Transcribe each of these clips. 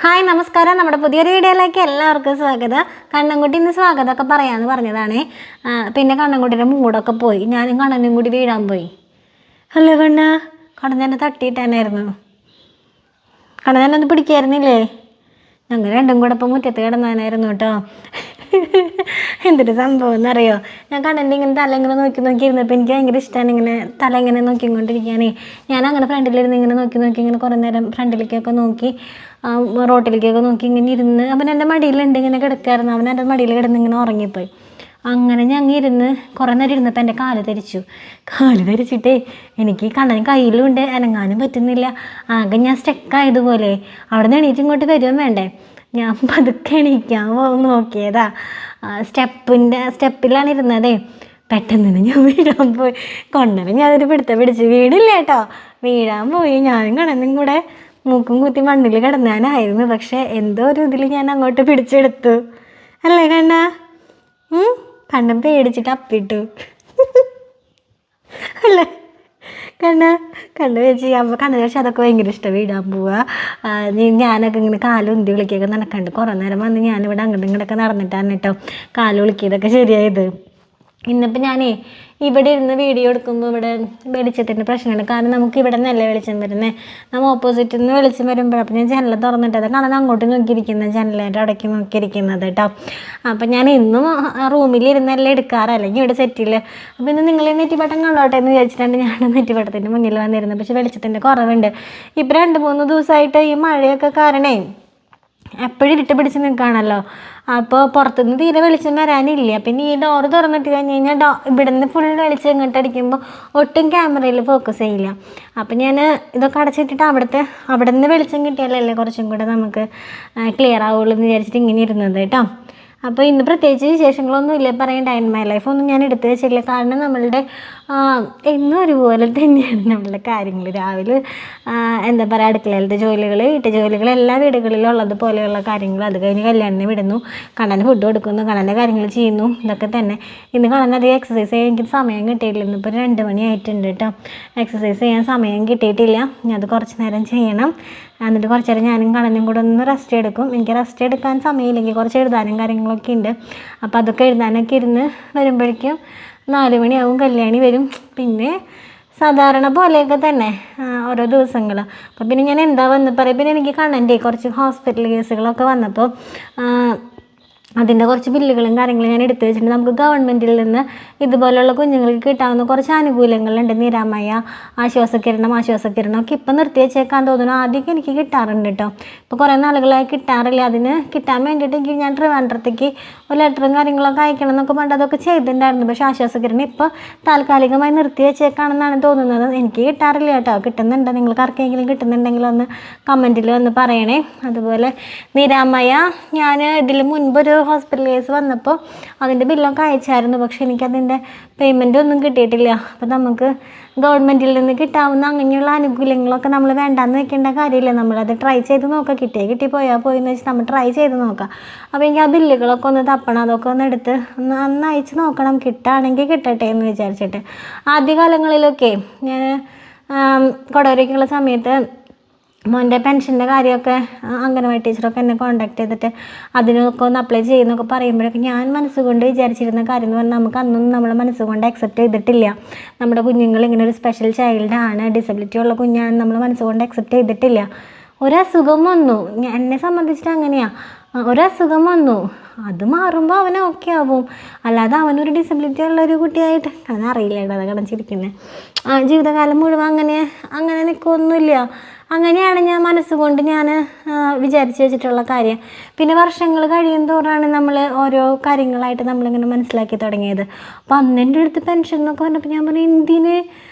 Hi നമസ്കാരം. നമ്മുടെ പുതിയൊരു വീഡിയോയിലേക്ക് എല്ലാവർക്കും സ്വാഗതം. കണ്ണൻകുട്ടി ഇന്ന് സ്വാഗതമൊക്കെ പറയാമെന്ന് പറഞ്ഞതാണ്. പിന്നെ കണ്ണൻകുട്ടിയുടെ മൂടൊക്കെ പോയി. ഞാനും കണ്ണനും കൂടി വീഴാൻ പോയി. അല്ലേ കണ്ണൻ തന്നെ തട്ടിയിട്ടാനായിരുന്നു. കണ്ണൻ തന്നെ ഒന്ന് പിടിക്കായിരുന്നില്ലേ? ഞങ്ങൾ രണ്ടും കൂടെ ഇപ്പം മുറ്റത്ത് കിടന്നാനായിരുന്നു കേട്ടോ. എന്തൊരു സംഭവം എന്നറിയോ, ഞാൻ കണ്ണൻ്റെ ഇങ്ങനെ തല ഇങ്ങനെ നോക്കി ഇരുന്നപ്പോൾ എനിക്ക് ഭയങ്കര ഇഷ്ടമാണ് ഇങ്ങനെ തല ഇങ്ങനെ നോക്കിക്കൊണ്ടിരിക്കാനേ. ഞാൻ അങ്ങനെ ഫ്രണ്ടിലിരുന്ന് ഇങ്ങനെ നോക്കി ഇങ്ങനെ കുറേ നേരം ഫ്രണ്ടിലേക്കൊക്കെ നോക്കി റോട്ടിലേക്കൊക്കെ നോക്കി ഇങ്ങനെ ഇരുന്ന് അവൻ എൻ്റെ മടിയിലുണ്ട് ഇങ്ങനെ കിടക്കായിരുന്നു. അവൻ എൻ്റെ മടിയിൽ കിടന്ന് ഇങ്ങനെ ഉറങ്ങിപ്പോയി. അങ്ങനെ ഞങ്ങൾ ഇരുന്ന് കുറേ നേരം ഇരുന്നപ്പോൾ എൻ്റെ കാല് ധരിച്ചിട്ടേ എനിക്ക് കണ്ണന് കയ്യിലുണ്ട്, അനങ്ങാനും പറ്റുന്നില്ല. ആകെ ഞാൻ സ്റ്റക്കായതുപോലെ. അവിടെ നിന്ന് എണീറ്റ് ഇങ്ങോട്ട് വരുവാൻ വേണ്ടേ, ഞാൻ പതുക്കെ എണീക്കാൻ നോക്കിയതാ. സ്റ്റെപ്പിലാണ് ഇരുന്നതേ. പെട്ടെന്ന് ഞാൻ വീഴാൻ പോയി. കൊണ്ടനെ ഞാനൊരു പിടിച്ച് വീടില്ല കേട്ടോ, വീഴാൻ പോയി. ഞാനും കണ്ണനും കൂടെ മൂക്കും കുത്തി മണ്ണിൽ കിടന്നാനായിരുന്നു. പക്ഷെ എന്തോ ഒരു ഇതിൽ ഞാൻ അങ്ങോട്ട് പിടിച്ചെടുത്തു. അല്ലേ കണ്ണൻ പേടിച്ചിട്ട് അപ്പിട്ടു. അല്ലേ കണ്ണ് വെച്ച് അപ്പോൾ കണ്ണ് വെച്ച് അതൊക്കെ ഭയങ്കര ഇഷ്ടം, വീടാൻ പോവുക. ഞാനൊക്കെ ഇങ്ങനെ കാല് ഉന്തി വിളിക്കുകയൊക്കെ നടക്കണ്ട്. കുറേ നേരം വന്ന് ഞാനിവിടെ അങ്ങോട്ടും ഇങ്ങോട്ടൊക്കെ നടന്നിട്ടാണ് കേട്ടോ കാല് വിളിക്കിയതൊക്കെ ശരിയായത്. ഇന്നിപ്പോൾ ഞാനേ ഇവിടെ ഇരുന്ന് വീഡിയോ എടുക്കുമ്പോൾ ഇവിടെ വെളിച്ചത്തിൻ്റെ പ്രശ്നമുണ്ട്. കാരണം നമുക്ക് ഇവിടെ നല്ല വെളിച്ചം വരുന്നത്, നമ്മൾ ഓപ്പോസിറ്റിൽ നിന്ന് വെളിച്ചം വരുമ്പോൾ അപ്പം ഞാൻ ജനൽ തുറന്നിട്ടത് കാണാൻ അങ്ങോട്ട് നോക്കിയിരിക്കുന്നത്, ജനലിൻ്റെ അടയ്ക്ക് നോക്കിയിരിക്കുന്നത് കേട്ടോ. അപ്പം ഞാൻ ഇന്നും റൂമിലിരുന്നെല്ലാം എടുക്കാറ്, അല്ലെങ്കിൽ ഇവിടെ സെറ്റിൽ. അപ്പോൾ ഇന്ന് നിങ്ങൾ നെറ്റിപ്പട്ടം കണ്ടോട്ടെ എന്ന് വിചാരിച്ചിട്ടുണ്ട് ഞാൻ നെറ്റിപ്പട്ടത്തിൻ്റെ മുന്നിൽ വന്നിരുന്നത്. പക്ഷേ വെളിച്ചത്തിൻ്റെ കുറവുണ്ട്. ഇപ്പം 2-3 ദിവസമായിട്ട് ഈ മഴയൊക്കെ കാരണേ എപ്പോഴും ഇരുട്ട് പിടിച്ച് നിൽക്കുകയാണല്ലോ. അപ്പോൾ പുറത്തുനിന്ന് തീരെ വെളിച്ചം വരാനില്ല. പിന്നെ ഈ ഡോറ് തുറന്നിട്ട് കഴിഞ്ഞ് കഴിഞ്ഞാൽ ഇവിടെ നിന്ന് ഫുൾ വെളിച്ചം ഇങ്ങോട്ട് അടിക്കുമ്പോൾ ഒട്ടും ക്യാമറയിൽ ഫോക്കസ് ചെയ്യില്ല. അപ്പം ഞാൻ ഇതൊക്കെ അടച്ചിട്ടിട്ട് അവിടെ നിന്ന് വെളിച്ചം കിട്ടിയാലല്ലേ കുറച്ചും കൂടെ നമുക്ക് ക്ലിയർ ആവുള്ളൂ എന്ന് വിചാരിച്ചിട്ട് ഇങ്ങനെ ഇരുന്നത് കേട്ടോ. അപ്പോൾ ഇന്ന് പ്രത്യേകിച്ച് വിശേഷങ്ങളൊന്നും ഇല്ല പറയണ്ട. മൈ ലൈഫൊന്നും ഞാൻ എടുത്തു വെച്ചില്ല. കാരണം നമ്മളുടെ എന്നും ഒരുപോലെ തന്നെയാണ് നമ്മളുടെ കാര്യങ്ങൾ. രാവിലെ എന്താ പറയുക, അടുക്കളയിലത്തെ ജോലികൾ, വീട്ടുജോലികൾ, എല്ലാ വീടുകളിലും ഉള്ളതുപോലെയുള്ള കാര്യങ്ങൾ. അത് കഴിഞ്ഞ് കല്യാണിനെ വിടുന്നു, കണ്ണന് ഫുഡ് കൊടുക്കുന്നു, കണ്ണൻ്റെ കാര്യങ്ങൾ ചെയ്യുന്നു, ഇതൊക്കെ തന്നെ. ഇന്ന് കണ്ണൻ അധികം എക്സസൈസ് ചെയ്യാൻ എനിക്ക് സമയം കിട്ടിയിട്ടില്ല. ഇന്നിപ്പോൾ 2 മണിയായിട്ടുണ്ട് കേട്ടോ. എക്സസൈസ് ചെയ്യാൻ സമയം കിട്ടിയിട്ടില്ല. ഞാൻ അത് കുറച്ച് നേരം ചെയ്യണം. എന്നിട്ട് കുറച്ച് നേരം ഞാനും കണ്ണനും കൂടെ ഒന്ന് റെസ്റ്റ് എടുക്കും. എനിക്ക് റെസ്റ്റ് എടുക്കാൻ സമയമില്ലെങ്കിൽ കുറച്ച് എഴുതാനും കാര്യങ്ങളൊക്കെ ഉണ്ട്. അപ്പോൾ അതൊക്കെ എഴുതാനൊക്കെ ഇരുന്ന് വരുമ്പോഴേക്കും 4 മണിയാവും. കല്യാണി വരും. പിന്നെ സാധാരണ പോലെയൊക്കെ തന്നെ ഓരോ ദിവസങ്ങൾ. അപ്പോൾ പിന്നെ ഞാൻ എന്താ വന്ന് പറയും, പിന്നെ എനിക്ക് കണ്ണൻ്റെ കുറച്ച് ഹോസ്പിറ്റൽ കേസുകളൊക്കെ വന്നപ്പോൾ അതിൻ്റെ കുറച്ച് ബില്ലുകളും കാര്യങ്ങളും ഞാൻ എടുത്തു വെച്ചിട്ടുണ്ട്. നമുക്ക് ഗവൺമെൻറ്റിൽ നിന്ന് ഇതുപോലുള്ള കുഞ്ഞുങ്ങൾക്ക് കിട്ടാവുന്ന കുറച്ച് ആനുകൂല്യങ്ങളുണ്ട്. നിരാമയ, ആശ്വാസകിരണം ഒക്കെ ഇപ്പം നിർത്തി വെച്ചേക്കാൻ തോന്നുന്നു. ആദ്യമൊക്കെ എനിക്ക് കിട്ടാറുണ്ട് കേട്ടോ. ഇപ്പോൾ കുറേ നാളുകളായി കിട്ടാറില്ല. അതിന് കിട്ടാൻ വേണ്ടിയിട്ട് ഞാൻ ട്രിവാൻഡ്രത്തേക്ക് ഒരു ലെറ്ററും കാര്യങ്ങളൊക്കെ അയക്കണം എന്നൊക്കെ പറഞ്ഞിട്ട് അതൊക്കെ ചെയ്തിട്ടുണ്ടായിരുന്നു. പക്ഷേ ആശ്വാസകിരണം ഇപ്പോൾ താൽക്കാലികമായി നിർത്തി വെച്ചേക്കാണെന്നാണ് തോന്നുന്നത്. എനിക്ക് കിട്ടാറില്ല കേട്ടോ. കിട്ടുന്നുണ്ട്, നിങ്ങൾക്ക് ആർക്കെങ്കിലും കിട്ടുന്നുണ്ടെങ്കിൽ ഒന്ന് കമൻറ്റിൽ വന്ന് പറയണേ. അതുപോലെ നിരാമയ ഞാൻ ഇതിൽ മുൻപൊരു ഹോസ്പിറ്റൽ കേസ് വന്നപ്പോൾ അതിൻ്റെ ബില്ലൊക്കെ അയച്ചായിരുന്നു. പക്ഷേ എനിക്കതിൻ്റെ പേയ്മെൻ്റ് ഒന്നും കിട്ടിയിട്ടില്ല. അപ്പോൾ നമുക്ക് ഗവൺമെൻറ്റിൽ നിന്ന് കിട്ടാവുന്ന അങ്ങനെയുള്ള ആനുകൂല്യങ്ങളൊക്കെ നമ്മൾ വേണ്ടാന്ന് വെക്കേണ്ട കാര്യമില്ല. നമ്മളത് ട്രൈ ചെയ്ത് നോക്കാം. കിട്ടി പോയെന്ന് വെച്ച് നമ്മൾ ട്രൈ ചെയ്ത് നോക്കാം. അപ്പോൾ എനിക്ക് ആ ബില്ലുകളൊക്കെ ഒന്ന് തപ്പണം, അതൊക്കെ ഒന്ന് എടുത്ത് ഒന്ന് അയച്ച് നോക്കണം. കിട്ടുകയാണെങ്കിൽ കിട്ടട്ടെ എന്ന് വിചാരിച്ചിട്ട്. ആദ്യകാലങ്ങളിലൊക്കെ ഞാൻ കൊടകരയ്ക്കുള്ള സമയത്ത് മോൻ്റെ പെൻഷൻ്റെ കാര്യമൊക്കെ അംഗനവാടി ടീച്ചറൊക്കെ എന്നെ കോൺടാക്ട് ചെയ്തിട്ട് അതിനൊക്കെ ഒന്ന് അപ്ലൈ ചെയ്യുന്നൊക്കെ പറയുമ്പോഴൊക്കെ ഞാൻ മനസ്സുകൊണ്ട് വിചാരിച്ചിരുന്ന കാര്യം എന്ന് പറഞ്ഞാൽ നമുക്ക് അന്നൊന്നും നമ്മളെ മനസ്സുകൊണ്ട് അക്സെപ്റ്റ് ചെയ്തിട്ടില്ല. നമ്മുടെ കുഞ്ഞുങ്ങൾ ഇങ്ങനെ ഒരു സ്പെഷ്യൽ ചൈൽഡാണ്, ഡിസബിലിറ്റി ഉള്ള കുഞ്ഞാണ് നമ്മൾ മനസ്സുകൊണ്ട് അക്സെപ്റ്റ് ചെയ്തിട്ടില്ല. ഒരസുഖം വന്നു, എന്നെ സംബന്ധിച്ചിട്ട് അങ്ങനെയാണ്. ഒരസുഖം വന്നു, അത് മാറുമ്പോൾ അവൻ ഓക്കെ ആവും. അല്ലാതെ അവനൊരു ഡിസബിലിറ്റി ഉള്ളൊരു കുട്ടിയായിട്ട് അറിയില്ല കേട്ടോ, അത് കടച്ചിരിക്കുന്നത് ജീവിതകാലം മുഴുവൻ അങ്ങനെ നിൽക്കൊന്നുമില്ല. അങ്ങനെയാണ് ഞാൻ മനസ്സുകൊണ്ട് ഞാൻ വിചാരിച്ച് വെച്ചിട്ടുള്ള കാര്യം. പിന്നെ വർഷങ്ങൾ കഴിയും തോറാണ് നമ്മൾ ഓരോ കാര്യങ്ങളായിട്ട് നമ്മളിങ്ങനെ മനസ്സിലാക്കി തുടങ്ങിയത്. അപ്പോൾ അന്ന് എൻ്റെ അടുത്ത് പെൻഷൻ എന്നൊക്കെ പറഞ്ഞപ്പോൾ ഞാൻ പറഞ്ഞു,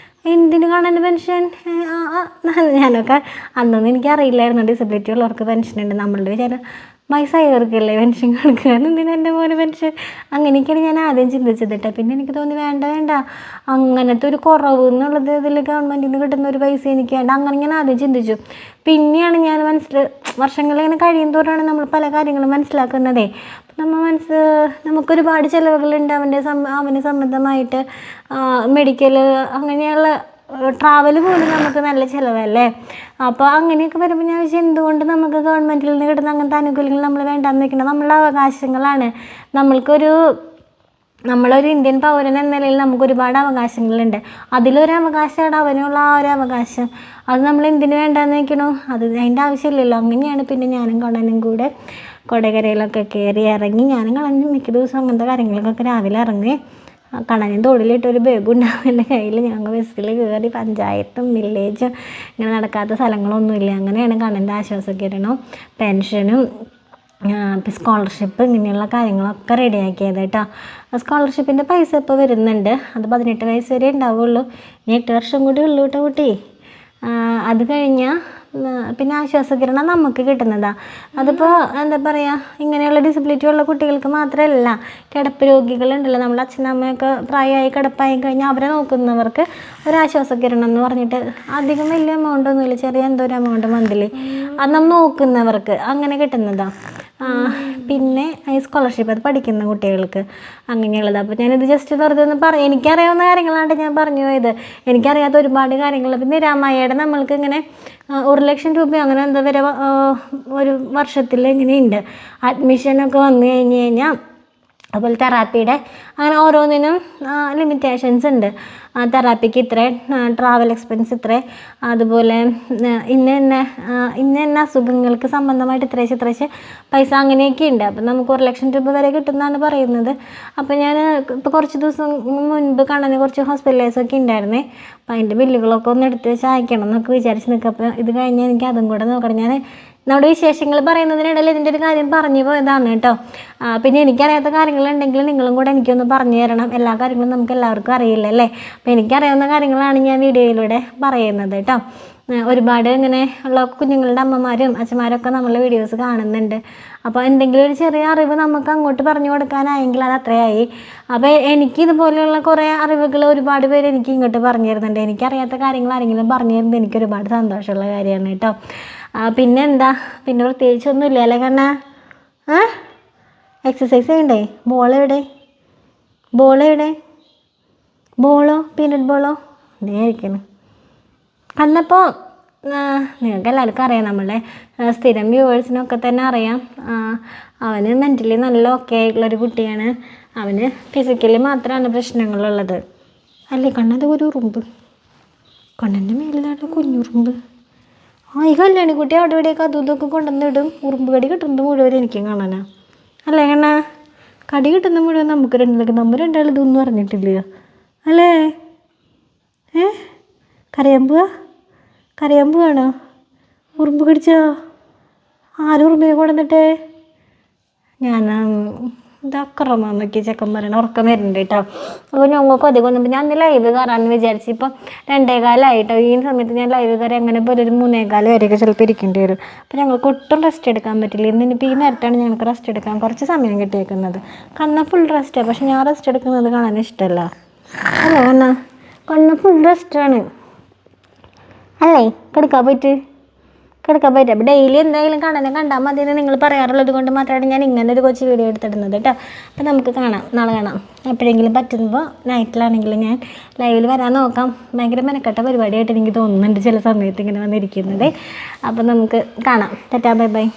എന്തിന് കാണാൻ പെൻഷൻ? ഞാനൊക്കെ അന്നൊന്നും എനിക്കറിയില്ലായിരുന്നു ഡിസബിലിറ്റി ഉള്ളവർക്ക് പെൻഷൻ ഉണ്ട്. നമ്മളുടെ വിചാരം വയസ്സായവർക്കല്ലേ പെൻഷൻ കൊടുക്കുക, എന്തിനാ എൻ്റെ മോന് പെൻഷൻ? അങ്ങനെയൊക്കെയാണ് ഞാൻ ആദ്യം ചിന്തിച്ചത് കേട്ടോ. പിന്നെ എനിക്ക് തോന്നി വേണ്ട, അങ്ങനത്തെ ഒരു കുറവ് എന്നുള്ളത് ഇതിൽ ഗവൺമെൻറ്റിൽ നിന്ന് കിട്ടുന്ന ഒരു പൈസ എനിക്ക് വേണ്ട, അങ്ങനെ ഞാൻ ആദ്യം ചിന്തിച്ചു. പിന്നെയാണ് ഞാൻ വർഷങ്ങളിങ്ങനെ കഴിയും തോറാണ് നമ്മൾ പല കാര്യങ്ങളും മനസ്സിലാക്കുന്നതേ. നമുക്കൊരുപാട് ചിലവുകളുണ്ട് അവന് സംബന്ധമായിട്ട്, മെഡിക്കൽ അങ്ങനെയുള്ള ട്രാവൽ പോലും നമുക്ക് നല്ല ചിലവല്ലേ. അപ്പോൾ അങ്ങനെയൊക്കെ വരുമ്പോൾ ഞാൻ വിചാരിച്ചു എന്തുകൊണ്ട് നമുക്ക് ഗവൺമെൻറ്റിൽ നിന്ന് കിട്ടുന്ന അങ്ങനത്തെ ആനുകൂല്യങ്ങൾ നമ്മൾ വേണ്ടാന്ന് വെക്കണം. നമ്മളുടെ അവകാശങ്ങളാണ്. നമ്മളൊരു ഇന്ത്യൻ പൗരൻ എന്ന നിലയിൽ നമുക്ക് ഒരുപാട് അവകാശങ്ങളുണ്ട്. അതിലൊരു അവകാശമാണ് അവനുള്ള ആ ഒരു അവകാശം. അത് നമ്മൾ എന്തിനു വേണ്ടാന്ന് വെക്കണോ? അതിൻ്റെ ആവശ്യമില്ലല്ലോ. അങ്ങനെയാണ് പിന്നെ ഞാനും കണ്ണനും കൂടെ കൊടകരയിലൊക്കെ കയറി ഇറങ്ങി. ഞാനും കണ്ണനും മിക്ക ദിവസം അങ്ങനത്തെ കാര്യങ്ങൾക്കൊക്കെ രാവിലെ ഇറങ്ങി. കണ്ണനും തോളിലിട്ടൊരു ബാഗും ഉണ്ടാവും എൻ്റെ കയ്യിൽ. ഞങ്ങൾ ബസ്സിൽ കയറി പഞ്ചായത്തും വില്ലേജും ഇങ്ങനെ നടക്കാത്ത സ്ഥലങ്ങളൊന്നുമില്ല. അങ്ങനെയാണ് കണ്ണൻ്റെ ആശ്വാസകിരണം, പെൻഷനും സ്കോളർഷിപ്പ് ഇങ്ങനെയുള്ള കാര്യങ്ങളൊക്കെ റെഡിയാക്കിയത് കേട്ടോ. സ്കോളർഷിപ്പിൻ്റെ പൈസ ഇപ്പോൾ വരുന്നുണ്ട്. അത് 18 വയസ്സ് വരെ ഉണ്ടാവുള്ളൂ. ഇനി 8 വർഷം കൂടി ഉള്ളൂ കേട്ടോ കുട്ടി. അത് കഴിഞ്ഞാൽ പിന്നെ ആശ്വാസകിരണം നമുക്ക് കിട്ടുന്നതാണ്. അതിപ്പോൾ എന്താ പറയുക, ഇങ്ങനെയുള്ള ഡിസബിലിറ്റി ഉള്ള കുട്ടികൾക്ക് മാത്രമല്ല, കിടപ്പ് രോഗികളുണ്ടല്ലോ, നമ്മുടെ അച്ഛനമ്മയൊക്കെ പ്രായമായി കിടപ്പായി കഴിഞ്ഞാൽ അവരെ നോക്കുന്നവർക്ക് ഒരു ആശ്വാസകിരണം എന്ന് പറഞ്ഞിട്ട് അധികം വലിയ എമൗണ്ട് ഒന്നുമില്ല, ചെറിയ എന്തോ ഒരു എമൗണ്ട് മന്ത്ലി അത് നമ്മൾ നോക്കുന്നവർക്ക് അങ്ങനെ കിട്ടുന്നതാണ്. പിന്നെ ഈ സ്കോളർഷിപ്പ് അത് പഠിക്കുന്ന കുട്ടികൾക്ക് അങ്ങനെയുള്ളത്. അപ്പോൾ ഞാനിത് ജസ്റ്റ് വെറുതെ ഒന്ന് പറയാം. എനിക്കറിയാവുന്ന കാര്യങ്ങളാണ് ഞാൻ പറഞ്ഞു പോയത്. എനിക്കറിയാത്ത ഒരുപാട് കാര്യങ്ങൾ. പിന്നെ നിരാമയയുടെ നമ്മൾക്ക് ഇങ്ങനെ 1 ലക്ഷം രൂപ അങ്ങനെ എന്താ വരെ ഒരു വർഷത്തിൽ ഇങ്ങനെയുണ്ട്. അഡ്മിഷനൊക്കെ വന്നു കഴിഞ്ഞ് കഴിഞ്ഞാൽ അതുപോലെ തെറാപ്പിയുടെ അങ്ങനെ ഓരോന്നിനും ലിമിറ്റേഷൻസ് ഉണ്ട്. തെറാപ്പിക്ക് ഇത്ര, ട്രാവൽ എക്സ്പെൻസ് ഇത്ര, അതുപോലെ ഇന്ന അസുഖങ്ങൾക്ക് സംബന്ധമായിട്ട് ഇത്രേശ്ശെ പൈസ അങ്ങനെയൊക്കെ ഉണ്ട്. അപ്പം നമുക്ക് 1 ലക്ഷം രൂപ വരെ കിട്ടുമെന്നാണ് പറയുന്നത്. അപ്പോൾ ഞാൻ ഇപ്പോൾ കുറച്ച് ദിവസം മുൻപ് കാണാൻ കുറച്ച് ഹോസ്പിറ്റലൈസൊക്കെ ഉണ്ടായിരുന്നേ. അപ്പോൾ അതിൻ്റെ ബില്ലുകളൊക്കെ ഒന്ന് എടുത്ത് വെച്ച് അയക്കണം എന്നൊക്കെ വിചാരിച്ച് നിൽക്കുക. അപ്പോൾ ഇത് കഴിഞ്ഞാൽ എനിക്ക് അതും കൂടെ നോക്കണം. ഞാൻ നമ്മുടെ വിശേഷങ്ങൾ പറയുന്നതിനിടയിൽ ഇതിൻ്റെ ഒരു കാര്യം പറഞ്ഞു പോയതാണ് കേട്ടോ. പിന്നെ എനിക്കറിയാത്ത കാര്യങ്ങളുണ്ടെങ്കിൽ നിങ്ങളും കൂടെ എനിക്കൊന്ന് പറഞ്ഞു തരണം. എല്ലാ കാര്യങ്ങളും നമുക്ക് എല്ലാവർക്കും അറിയില്ല അല്ലേ. അപ്പോൾ എനിക്കറിയാവുന്ന കാര്യങ്ങളാണ് ഞാൻ വീഡിയോയിലൂടെ പറയുന്നത് കേട്ടോ. ഒരുപാട് ഇങ്ങനെ ഉള്ള കുഞ്ഞുങ്ങളുടെ അമ്മമാരും അച്ഛന്മാരൊക്കെ നമ്മളെ വീഡിയോസ് കാണുന്നുണ്ട്. അപ്പോൾ എന്തെങ്കിലും ഒരു ചെറിയ അറിവ് നമുക്ക് അങ്ങോട്ട് പറഞ്ഞു കൊടുക്കാനായെങ്കിൽ അത് അത്രയായി. അപ്പോൾ എനിക്കിതുപോലെയുള്ള കുറേ അറിവുകൾ ഒരുപാട് പേര് എനിക്ക് ഇങ്ങോട്ട് പറഞ്ഞു തരുന്നുണ്ട്. എനിക്കറിയാത്ത കാര്യങ്ങൾ ആരെങ്കിലും പറഞ്ഞു തരുന്നത് എനിക്ക് ഒരുപാട് സന്തോഷമുള്ള കാര്യമാണ് കേട്ടോ. പിന്നെ എന്താ, പിന്നെ പ്രത്യേകിച്ചൊന്നുമില്ല അല്ലേ കണ്ണാ? എക്സസൈസ് ചെയ്യണ്ടേ? ബോളെവിടെ? ബോളോ പീനട്ട് ബോളോ അതേ കഴിക്കണം. കണ്ണപ്പോൾ നിങ്ങൾക്ക് എല്ലാവർക്കും അറിയാം, നമ്മളുടെ സ്ഥിരം വ്യൂവേഴ്സിനൊക്കെ തന്നെ അറിയാം. അവന് മെൻ്റലി നല്ല ഓക്കെ ആയിട്ടുള്ളൊരു കുട്ടിയാണ്. അവന് ഫിസിക്കലി മാത്രമാണ് പ്രശ്നങ്ങളുള്ളത് അല്ലേ കണ്ണത്? ഒരു ഉറുമ്പ് കണ്ണൻ്റെ മേലിലാണ് കുഞ്ഞുറുമ്പ്. ഈ കല്യാണി കുട്ടി അവിടെ ഇവിടെയൊക്കെ അതും ഇതൊക്കെ കൊണ്ടുവന്നിടും. ഉറുമ്പ് കടി കിട്ടുന്നത് മുഴുവൻ എനിക്കും കാണാനാ അല്ലേ കണ്ണാ? കടി കിട്ടുന്ന മുഴുവൻ നമുക്ക് രണ്ടാൾക്ക്, നമ്മൾ രണ്ടാളും ഇതൊന്നും അറിഞ്ഞിട്ടില്ല അല്ലേ? കരയാൻ പോവാണോ? ഉറുമ്പ് കടിച്ചോ? ആരും ഉറുമ്പിനെ കൊണ്ടുവന്നിട്ടേ? ഞാൻ ഇതാക്കറന്നൊക്കെ ചെക്കൻ പറയണം. ഉറക്കം വരുന്നുണ്ട് കേട്ടോ. അപ്പോൾ ഞങ്ങൾക്ക് അധികം ഒന്നും ഞാൻ ലൈവ് കയറാമെന്ന് വിചാരിച്ചു. ഇപ്പം 2:15 ഈ സമയത്ത് ഞാൻ ലൈവ് കയറി അങ്ങനെ ഇപ്പോൾ ഒരു 3:15 വരെയൊക്കെ ചിലപ്പോൾ ഇരിക്കേണ്ടി വരും. അപ്പോൾ ഞങ്ങൾക്ക് ഒട്ടും റെസ്റ്റ് എടുക്കാൻ പറ്റില്ല. ഇന്നിപ്പോൾ ഈ നേരത്താണ് ഞങ്ങൾക്ക് റെസ്റ്റ് എടുക്കാൻ കുറച്ച് സമയം കിട്ടിയേക്കുന്നത്. കണ്ണ ഫുൾ റെസ്റ്റാണ്, പക്ഷെ ഞാൻ റെസ്റ്റ് എടുക്കുന്നത് കാണാൻ ഇഷ്ടമല്ല അല്ലേ കണ്ണ ഫുൾ റെസ്റ്റാണ് അല്ലേ? കിടക്കാൻ പോയിട്ട്. അപ്പോൾ ഡെയിലി എന്തായാലും കണ്ടാൽ മതി എന്ന് നിങ്ങൾ പറയാറുള്ളത് കൊണ്ട് മാത്രമാണ് ഞാൻ ഇങ്ങനെ ഒരു കൊച്ചു വീഡിയോ എടുത്തിടുന്നത് കേട്ടോ. അപ്പോൾ നമുക്ക് നാളെ കാണാം. എപ്പോഴെങ്കിലും പറ്റുമ്പോൾ നൈറ്റിലാണെങ്കിലും ഞാൻ ലൈവിൽ വരാൻ നോക്കാം. ഭയങ്കര മെനക്കെട്ട പരിപാടിയായിട്ട് എനിക്ക് തോന്നുന്നുണ്ട് ചില സമയത്ത് ഇങ്ങനെ വന്നിരിക്കുന്നത്. അപ്പോൾ നമുക്ക് കാണാം. Tata, bye bye.